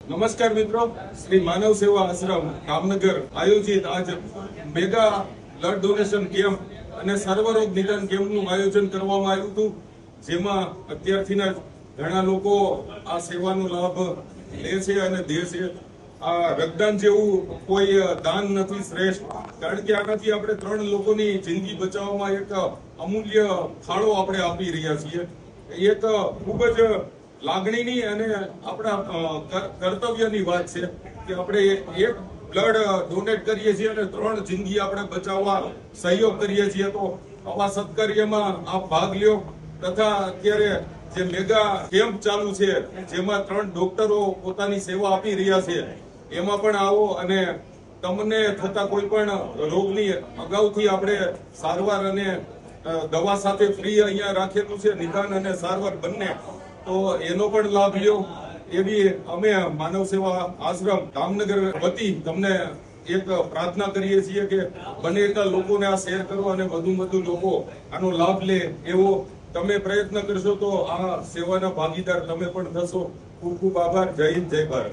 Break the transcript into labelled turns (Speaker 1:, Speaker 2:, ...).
Speaker 1: નમસ્કાર મિત્રો, શ્રી માનવ સેવા આશ્રમ જામનગર આયોજિત આજ મેગા બ્લડ ડોનેશન કેમ્પ અને સર્વરોગ નિદાન કેમ્પનું આયોજન કરવામાં આવ્યું હતું, જેમાં અત્યારથીના ઘણા લોકો આ સેવાનો લાભ લે છે અને દે છે. આ રક્તદાન જેવું કોઈ દાન નથી શ્રેષ્ઠ, કારણ કે આનાથી આપણે 3 લોકોની જિંદગી બચાવવામાં એક અમૂલ્ય ફાળો આપણે આપી રહ્યા છીએ. એક ખૂબ જ લાગણીની અને આપણા કર્તવ્યની વાત છે કે આપણે એક બ્લડ ડોનેટ કરીએ છીએ અને 3 જિંદગી આપણે બચાવવા સહયોગ કરીએ છીએ. તો આવા સત્કાર્યમાં આપ ભાગ લ્યો તથા અત્યારે જે મેગા કેમ્પ ચાલુ છે, જેમાં 3 ડોક્ટરો પોતાની સેવા આપી રહ્યા છે, એમાં પણ આવો અને તમને થતા કોઈ પણ રોગની અગાઉથી આપણે સારવાર અને દવા સાથે ફ્રી અહીંયા રાખેલું છે, નિદાન અને સારવાર બંને. તો એનો પણ લાભ લ્યો એવી અમે માનવ સેવા આશ્રમ જામનગર વતી તમને એક પ્રાર્થના કરીએ છીએ કે બને એટલા લોકોને આ શેર કરો અને વધુ લોકો આનો લાભ લે એવો તમે પ્રયત્ન કરશો તો આ સેવાના ભાગીદાર તમે પણ થશો. ખૂબ ખૂબ આભાર. જય હિન્દ, જય ભારત.